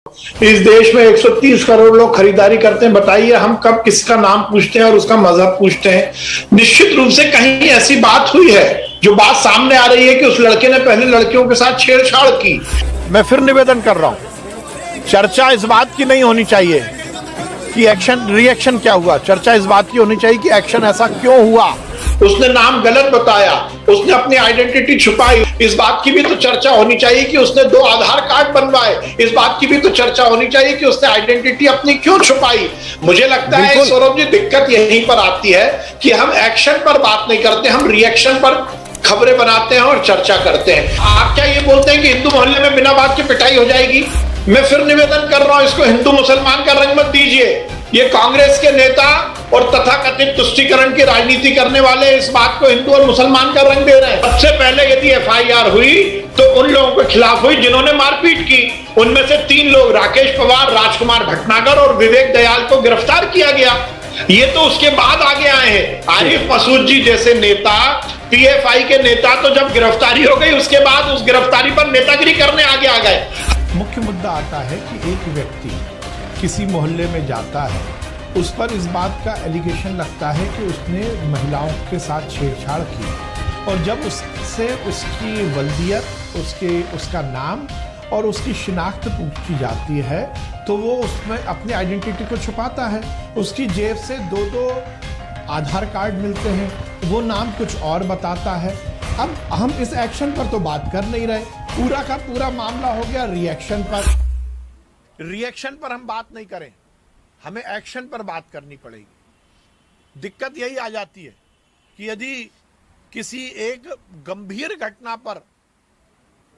इस देश में 130 करोड़ लोग खरीदारी करते हैं। बताइए हम कब किसका नाम पूछते हैं और उसका मजहब पूछते हैं। निश्चित रूप से कहीं ऐसी बात हुई है जो बात सामने आ रही है कि उस लड़के ने पहले लड़कियों के साथ छेड़छाड़ की। मैं फिर निवेदन कर रहा हूं, चर्चा इस बात की नहीं होनी चाहिए कि एक्शन रिएक्शन क्या हुआ। चर्चा इस बात की होनी चाहिए कि एक्शन ऐसा क्यों हुआ। उसने नाम गलत बताया, उसने अपनी आइडेंटिटी छुपाई, इस बात की भी तो चर्चा होनी चाहिए कि उसने 2 आधार कार्ड बनवाए। इस बात की भी तो चर्चा होनी चाहिए कि उसने आइडेंटिटी अपनी क्यों छुपाई। मुझे लगता है सौरभ जी, दिक्कत यहीं पर आती है कि हम एक्शन पर बात नहीं करते, हम रिएक्शन पर खबरें बनाते हैं और चर्चा करते हैं। आप क्या ये बोलते हैं कि हिंदू मोहल्ले में बिना बात के पिटाई हो जाएगी? मैं फिर निवेदन कर रहा हूं, इसको हिंदू मुसलमान का रंग मत दीजिए। ये कांग्रेस के नेता और तथाकथित तुष्टीकरण की राजनीति करने वाले इस बात को हिंदू और मुसलमान का रंग दे रहे हैं। सबसे पहले यदि एफआईआर हुई तो उन लोगों के खिलाफ हुई जिन्होंने मारपीट की। उनमें से 3 लोग, राकेश पवार, राजकुमार भटनागर और विवेक दयाल को गिरफ्तार किया गया। ये तो उसके बाद आगे आए हैं। आरिफ मसूद जी जैसे नेता, पीएफआई के नेता, तो जब गिरफ्तारी हो गई उसके बाद उस गिरफ्तारी पर नेतागिरी करने आगे आ गए। मुख्य मुद्दा आता है कि एक व्यक्ति किसी मोहल्ले में जाता है, उस पर इस बात का एलिगेशन लगता है कि उसने महिलाओं के साथ छेड़छाड़ की, और जब उससे उसकी वल्दियत, उसका नाम और उसकी शिनाख्त पूछी जाती है तो वो उसमें अपनी आइडेंटिटी को छुपाता है। उसकी जेब से 2 आधार कार्ड मिलते हैं, वो नाम कुछ और बताता है। अब हम इस एक्शन पर तो बात कर नहीं रहे, पूरा का पूरा मामला हो गया रिएक्शन पर। रिएक्शन पर हम बात नहीं करें, हमें एक्शन पर बात करनी पड़ेगी। दिक्कत यही आ जाती है कि यदि किसी एक गंभीर घटना पर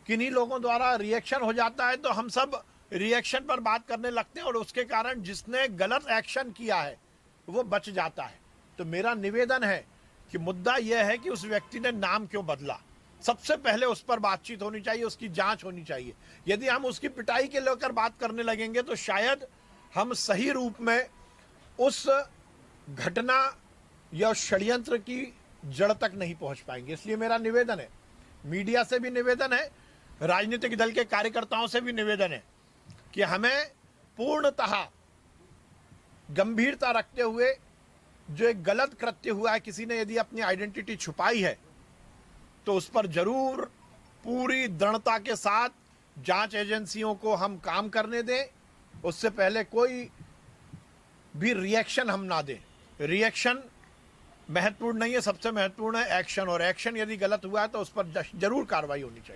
किन्हीं लोगों द्वारा रिएक्शन हो जाता है तो हम सब रिएक्शन पर बात करने लगते हैं और उसके कारण जिसने गलत एक्शन किया है वो बच जाता है। तो मेरा निवेदन है कि मुद्दा यह है कि उस व्यक्ति ने नाम क्यों बदला। सबसे पहले उस पर बातचीत होनी चाहिए, उसकी जांच होनी चाहिए। यदि हम उसकी पिटाई के लेकर बात करने लगेंगे तो शायद हम सही रूप में उस घटना या षड्यंत्र की जड़ तक नहीं पहुंच पाएंगे। इसलिए मेरा निवेदन है, मीडिया से भी निवेदन है, राजनीतिक दल के कार्यकर्ताओं से भी निवेदन है कि हमें पूर्णतः गंभीरता रखते हुए जो एक गलत कृत्य हुआ है, किसी ने यदि अपनी आइडेंटिटी छुपाई है तो उस पर जरूर पूरी दृढ़ता के साथ जांच एजेंसियों को हम काम करने दें। उससे पहले कोई भी रिएक्शन हम ना दें। रिएक्शन महत्वपूर्ण नहीं है, सबसे महत्वपूर्ण है एक्शन, और एक्शन यदि गलत हुआ है तो उस पर जरूर कार्रवाई होनी चाहिए।